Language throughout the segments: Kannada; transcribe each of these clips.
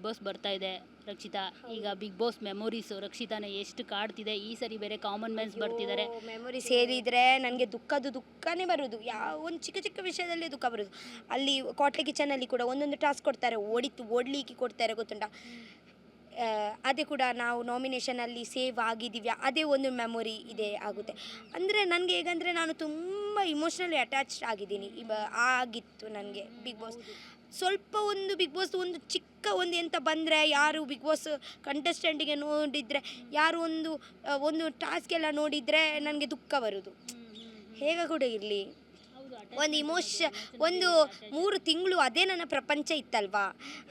ಬಾಸ್ ಬರ್ತಾ ಇದೆ ರಕ್ಷಿತಾ. ಈಗ ಬಿಗ್ ಬಾಸ್ ಮೆಮೊರೀಸು ರಕ್ಷಿತಾನ ಎಷ್ಟು ಕಾಡ್ತಿದೆ. ಈ ಸರಿ ಬೇರೆ ಕಾಮನ್ ಮ್ಯಾನ್ಸ್ ಬರ್ತಿದ್ದಾರೆ. ಮೆಮೊರೀಸ್ ಹೇಳಿದರೆ ನನಗೆ ದುಃಖನೇ ಬರೋದು. ಯಾವ ಒಂದು ಚಿಕ್ಕ ಚಿಕ್ಕ ವಿಷಯದಲ್ಲೇ ದುಃಖ ಬರೋದು. ಅಲ್ಲಿ ಕಾಟ್ಲೆ ಕಿಚನಲ್ಲಿ ಕೂಡ ಒಂದೊಂದು ಟಾಸ್ಕ್ ಕೊಡ್ತಾರೆ, ಓಡಲಿಕ್ಕೆ ಕೊಡ್ತಾರೆ ಗೊತ್ತುಂಟ. ಅದೇ ಕೂಡ ನಾವು ನಾಮಿನೇಷನಲ್ಲಿ ಸೇವ್ ಆಗಿದ್ದೀವಿ, ಅದೇ ಒಂದು ಮೆಮೊರಿ ಇದೆ ಆಗುತ್ತೆ. ಅಂದರೆ ನನಗೆ ಹೇಗಂದರೆ ನಾನು ತುಂಬ ಇಮೋಷ್ನಲಿ ಅಟ್ಯಾಚ್ಡ್ ಆಗಿದ್ದೀನಿ. ಆಗಿತ್ತು ನನಗೆ ಬಿಗ್ ಬಾಸ್. ಸ್ವಲ್ಪ ಒಂದು ಬಿಗ್ ಬಾಸ್ ಒಂದು ಚಿಕ್ಕ ಒಂದು ಎಂತ ಬಂದರೆ, ಯಾರು ಬಿಗ್ ಬಾಸ್ ಕಂಟೆಸ್ಟೆಂಟಿಗೆ ನೋಡಿದರೆ, ಯಾರು ಒಂದು ಟಾಸ್ಕ್ ಎಲ್ಲ ನೋಡಿದರೆ ನನಗೆ ದುಃಖ ಬರೋದು. ಹೇಗ ಕೂಡ ಇರಲಿ, ಒಂದು 3 ತಿಂಗಳು ಅದೇ ನನ್ನ ಪ್ರಪಂಚ ಇತ್ತಲ್ವಾ.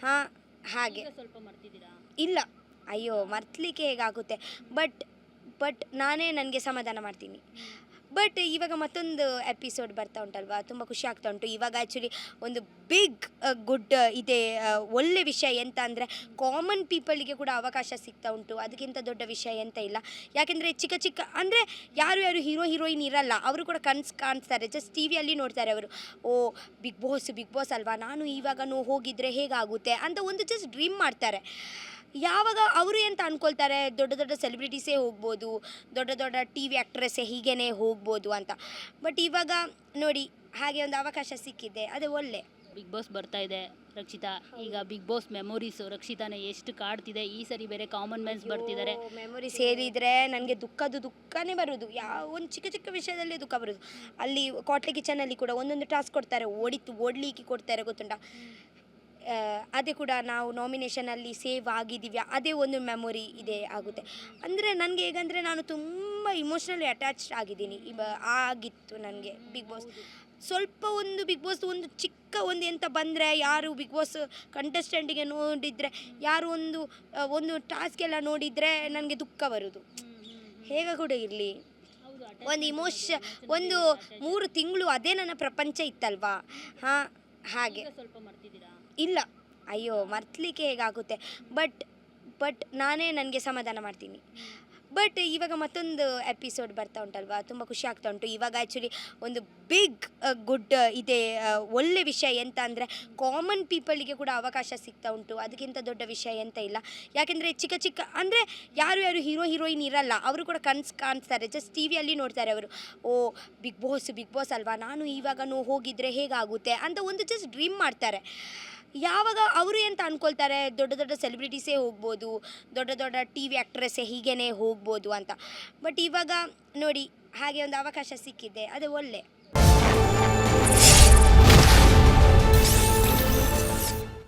ಹಾಂ, ಹಾಗೆ ಸ್ವಲ್ಪ ಮರ್ತಿದ್ದೀರಾ? ಇಲ್ಲ, ಅಯ್ಯೋ ಮರ್ತಲಿಕ್ಕೆ ಹೇಗಾಗುತ್ತೆ. ಬಟ್ ನಾನೇ ನನಗೆ ಸಮಾಧಾನ ಮಾಡ್ತೀನಿ. ಬಟ್ ಇವಾಗ ಮತ್ತೊಂದು ಎಪಿಸೋಡ್ ಬರ್ತಾ ಉಂಟಲ್ವಾ, ತುಂಬ ಖುಷಿ ಆಗ್ತಾ ಉಂಟು. ಇವಾಗ ಆ್ಯಕ್ಚುಲಿ ಒಂದು ಬಿಗ್ ಗುಡ್ ಇದೆ, ಒಳ್ಳೆ ವಿಷಯ ಎಂತ ಅಂದರೆ ಕಾಮನ್ ಪೀಪಲಿಗೆ ಕೂಡ ಅವಕಾಶ ಸಿಗ್ತಾ ಉಂಟು. ಅದಕ್ಕಿಂತ ದೊಡ್ಡ ವಿಷಯ ಎಂತ ಇಲ್ಲ. ಯಾಕೆಂದರೆ ಚಿಕ್ಕ ಅಂದರೆ ಯಾರು ಹೀರೋಯಿನ್ ಇರಲ್ಲ, ಅವರು ಕೂಡ ಕಾಣಿಸ್ತಾರೆ. ಜಸ್ಟ್ ಟಿ ವಿಯಲ್ಲಿ ನೋಡ್ತಾರೆ ಅವರು. ಓ ಬಿಗ್ ಬಾಸ್ ಅಲ್ವಾ, ನಾನು ಇವಾಗ ಹೋಗಿದ್ರೆ ಹೇಗಾಗುತ್ತೆ ಅಂತ ಒಂದು ಜಸ್ಟ್ ಡ್ರೀಮ್ ಮಾಡ್ತಾರೆ. ಯಾವಾಗ ಅವರು ಎಂತ ಅಂದ್ಕೊಳ್ತಾರೆ, ದೊಡ್ಡ ಸೆಲೆಬ್ರಿಟೀಸೇ ಹೋಗ್ಬೋದು, ದೊಡ್ಡ ಟಿ ವಿ ಆ್ಯಕ್ಟ್ರೆಸ್ಸೇ ಹೀಗೇ ಹೋಗ್ಬೋದು ಅಂತ. ಬಟ್ ಇವಾಗ ನೋಡಿ, ಹಾಗೆ ಒಂದು ಅವಕಾಶ ಸಿಕ್ಕಿದೆ, ಅದೇ ಒಳ್ಳೆ. ಬಿಗ್ ಬಾಸ್ ಬರ್ತಾ ಇದೆ ರಕ್ಷಿತಾ. ಈಗ ಬಿಗ್ ಬಾಸ್ ಮೆಮೊರೀಸು ರಕ್ಷಿತಾನ ಎಷ್ಟು ಕಾಡ್ತಿದೆ. ಈ ಸರಿ ಬೇರೆ ಕಾಮನ್ ಮ್ಯಾನ್ಸ್ ಬರ್ತಿದ್ದಾರೆ. ಮೆಮೊರೀಸ್ ಹೇಳಿದರೆ ನನಗೆ ದುಃಖನೇ ಬರೋದು. ಯಾವ ಒಂದು ಚಿಕ್ಕ ಚಿಕ್ಕ ವಿಷಯದಲ್ಲೇ ದುಃಖ ಬರೋದು. ಅಲ್ಲಿ ಕಾಟ್ಲೆ ಕಿಚನಲ್ಲಿ ಕೂಡ ಒಂದೊಂದು ಟಾಸ್ಕ್ ಕೊಡ್ತಾರೆ, ಓಡಲಿಕ್ಕೆ ಕೊಡ್ತಾರೆ ಗೊತ್ತುಂಟ. ಅದೇ ಕೂಡ ನಾವು ನಾಮಿನೇಷನಲ್ಲಿ ಸೇವ್ ಆಗಿದ್ದೀವಿ, ಅದೇ ಒಂದು ಮೆಮೊರಿ ಇದೆ ಆಗುತ್ತೆ. ಅಂದರೆ ನನಗೆ ಹೇಗಂದರೆ ನಾನು ತುಂಬ ಇಮೋಷ್ನಲಿ ಅಟ್ಯಾಚ್ಡ್ ಆಗಿದ್ದೀನಿ. ಆಗಿತ್ತು ನನಗೆ ಬಿಗ್ ಬಾಸ್. ಸ್ವಲ್ಪ ಒಂದು ಬಿಗ್ ಬಾಸ್ ಒಂದು ಚಿಕ್ಕ ಒಂದು ಎಂತ ಬಂದರೆ, ಯಾರು ಬಿಗ್ ಬಾಸ್ ಕಂಟೆಸ್ಟೆಂಟಿಗೆ ನೋಡಿದರೆ, ಯಾರು ಒಂದು ಟಾಸ್ಕ್ ಎಲ್ಲ ನೋಡಿದರೆ ನನಗೆ ದುಃಖ ಬರೋದು. ಹೇಗ ಕೂಡ ಇರಲಿ, ಒಂದು 3 ತಿಂಗಳು ಅದೇ ನನ್ನ ಪ್ರಪಂಚ ಇತ್ತಲ್ವಾ. ಹಾಂ, ಹಾಗೆ ಸ್ವಲ್ಪ ಮರ್ತಿದ್ದೀರಾ? ಇಲ್ಲ, ಅಯ್ಯೋ ಮರ್ತಲಿಕ್ಕೆ ಹೇಗಾಗುತ್ತೆ. ಬಟ್ ನಾನೇ ನನಗೆ ಸಮಾಧಾನ ಮಾಡ್ತೀನಿ. ಬಟ್ ಇವಾಗ ಮತ್ತೊಂದು ಎಪಿಸೋಡ್ ಬರ್ತಾ ಉಂಟಲ್ವಾ, ತುಂಬ ಖುಷಿ ಆಗ್ತಾ ಉಂಟು. ಇವಾಗ ಆ್ಯಕ್ಚುಲಿ ಒಂದು ಬಿಗ್ ಗುಡ್ ಇದೆ, ಒಳ್ಳೆ ವಿಷಯ ಎಂತ ಅಂದರೆ ಕಾಮನ್ ಪೀಪಲಿಗೆ ಕೂಡ ಅವಕಾಶ ಸಿಗ್ತಾ ಉಂಟು. ಅದಕ್ಕಿಂತ ದೊಡ್ಡ ವಿಷಯ ಎಂತ ಇಲ್ಲ. ಯಾಕೆಂದರೆ ಚಿಕ್ಕ ಅಂದರೆ ಯಾರು ಹೀರೋಯಿನ್ ಇರಲ್ಲ, ಅವರು ಕೂಡ ಕಾಣಿಸ್ತಾರೆ. ಜಸ್ಟ್ ಟಿ ವಿಯಲ್ಲಿ ನೋಡ್ತಾರೆ ಅವರು. ಓ ಬಿಗ್ ಬಾಸ್ ಅಲ್ವಾ, ನಾನು ಇವಾಗ ಹೋಗಿದ್ರೆ ಹೇಗಾಗುತ್ತೆ ಅಂತ ಒಂದು ಜಸ್ಟ್ ಡ್ರೀಮ್ ಮಾಡ್ತಾರೆ. ಯಾವಾಗ ಅವರು ಎಂತ ಅಂದ್ಕೊಳ್ತಾರೆ, ದೊಡ್ಡ ಸೆಲೆಬ್ರಿಟೀಸೇ ಹೋಗ್ಬೋದು, ದೊಡ್ಡ ಟಿ ವಿ ಆ್ಯಕ್ಟ್ರೆಸ್ಸೇ ಹೀಗೇ ಹೋಗ್ಬೋದು ಅಂತ. ಬಟ್ ಇವಾಗ ನೋಡಿ, ಹಾಗೆ ಒಂದು ಅವಕಾಶ ಸಿಕ್ಕಿದೆ, ಅದೇ ಒಳ್ಳೆ.